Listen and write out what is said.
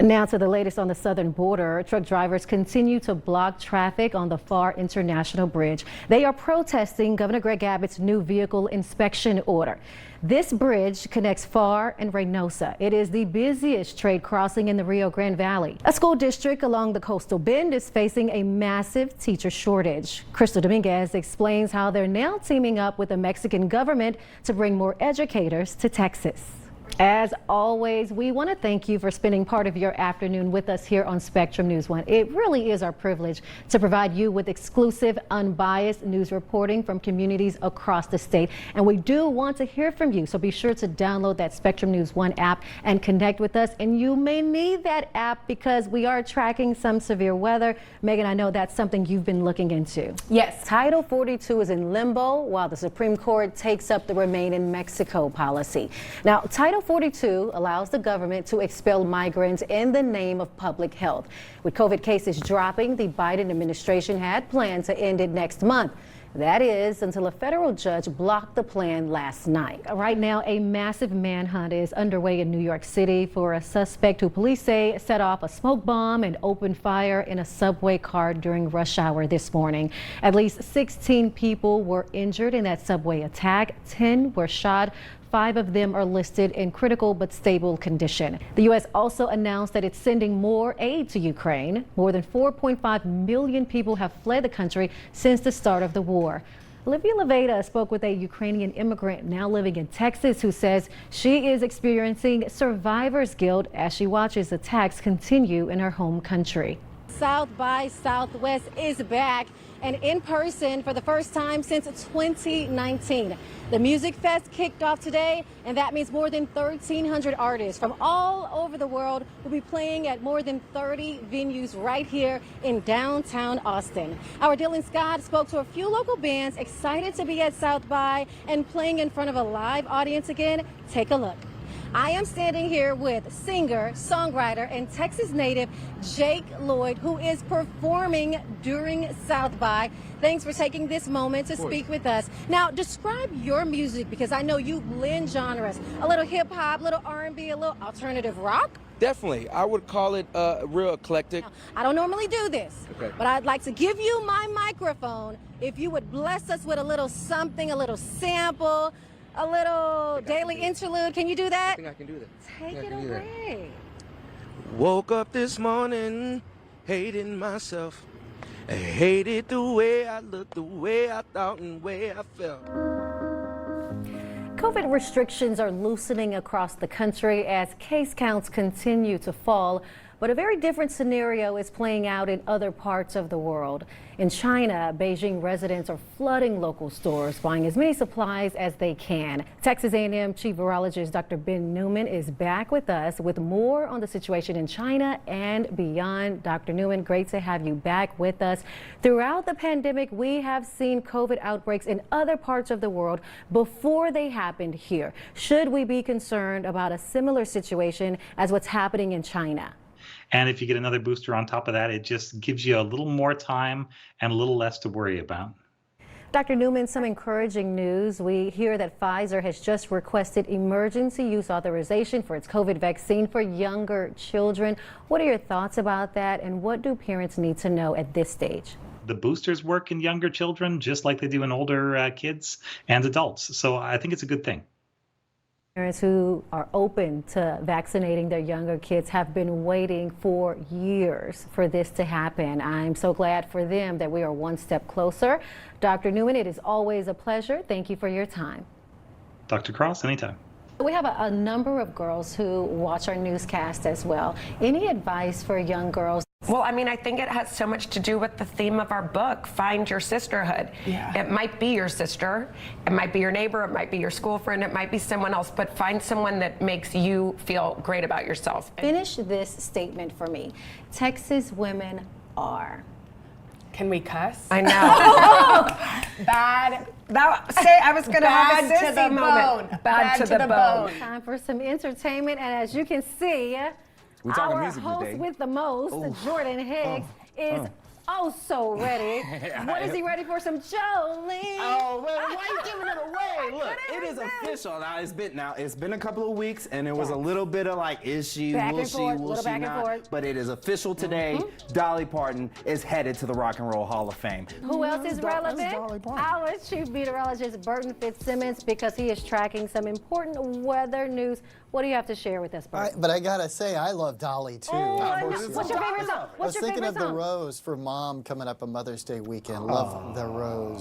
Now to the latest on the southern border. Truck drivers continue to block traffic on the Pharr International Bridge. They are protesting Governor Greg Abbott's new vehicle inspection order. This bridge connects Pharr and Reynosa. It is the busiest trade crossing in the Rio Grande Valley. A school district along the coastal bend is facing a massive teacher shortage. Crystal Dominguez explains how they're now teaming up with the Mexican government to bring more educators to Texas. As always, we want to thank you for spending part of your afternoon with us here on Spectrum News 1. It really is our privilege to provide you with exclusive, unbiased news reporting from communities across the state. And we do want to hear from you, so be sure to download that Spectrum News 1 app and connect with us. And you may need that app because we are tracking some severe weather. Megan, I know that's something you've been looking into. Yes. Title 42 is in limbo while the Supreme Court takes up the Remain in Mexico policy. Now, Title 42 allows the government to expel migrants in the name of public health. With COVID cases dropping, the Biden administration had planned to end it next month. That is until a federal judge blocked the plan last night. Right now, a massive manhunt is underway in New York City for a suspect who police say set off a smoke bomb and opened fire in a subway car during rush hour this morning. At least 16 people were injured in that subway attack. 10 were shot. 5 of them are listed in critical but stable condition. The U.S. also announced that it's sending more aid to Ukraine. More than 4.5 million people have fled the country since the start of the war. Olivia Levada spoke with a Ukrainian immigrant now living in Texas who says she is experiencing survivor's guilt as she watches attacks continue in her home country. South by Southwest is back and in person for the first time since 2019. The Music Fest kicked off today, and that means more than 1,300 artists from all over the world will be playing at more than 30 venues right here in downtown Austin. Our Dylan Scott spoke to a few local bands excited to be at South by and playing in front of a live audience again. Take a look. I am standing here with singer, songwriter, and Texas native Jake Lloyd, who is performing during South by. Thanks for taking this moment to speak with us. Now, describe your music, because I know you blend genres. A little hip hop, a little R&B, a little alternative rock. Definitely. I would call it real eclectic. Now, I don't normally do this, but I'd like to give you my microphone. If you would bless us with a little something, a little sample, a little daily interlude. Can you do that? I think I can do that. Take it away. Woke up this morning, hating myself. I hated the way I looked, the way I thought, and the way I felt. COVID restrictions are loosening across the country as case counts continue to fall. But a very different scenario is playing out in other parts of the world. In China, Beijing residents are flooding local stores, buying as many supplies as they can. Texas A&M Chief Virologist Dr. Ben Newman is back with us with more on the situation in China and beyond. Dr. Newman, great to have you back with us. Throughout the pandemic, we have seen COVID outbreaks in other parts of the world before they happened here. Should we be concerned about a similar situation as what's happening in China? And if you get another booster on top of that, it just gives you a little more time and a little less to worry about. Dr. Newman, some encouraging news. We hear that Pfizer has just requested emergency use authorization for its COVID vaccine for younger children. What are your thoughts about that, and what do parents need to know at this stage? The boosters work in younger children just like they do in older kids and adults. So I think it's a good thing. Parents who are open to vaccinating their younger kids have been waiting for years for this to happen. I'm so glad for them that we are one step closer. Dr. Newman, it is always a pleasure. Thank you for your time. Dr. Cross, anytime. We have a number of girls who watch our newscast as well. Any advice for young girls? Well, I mean, I think it has so much to do with the theme of our book, Find Your Sisterhood. Yeah. It might be your sister, it might be your neighbor, it might be your school friend, it might be someone else, but find someone that makes you feel great about yourself. Finish this statement for me. Texas women are. Can we cuss? I know. Bad. I was going to have a sissy moment. Bad to the bone. Time for some entertainment, and as you can see, We're talking our music host today. with the most, Jordan Hicks, is oh so ready. What is he ready for? Some Jolene. Oh, well, why are you giving it away? Look, it is official. It's been a couple of weeks, and it was a little bit of like, is she, Back will and she, forth, will little she back and not? forth. But it is official today. Dolly Parton is headed to the Rock and Roll Hall of Fame. Who else is relevant? Dolly Parton. Our chief meteorologist, Burton Fitzsimmons, because he is tracking some important weather news. What do you have to share with us, Burton? But I gotta say, I love Dolly too. What's your favorite song? I was What's your thinking favorite of The song? Rose for Mom coming up on Mother's Day weekend. Love The Rose.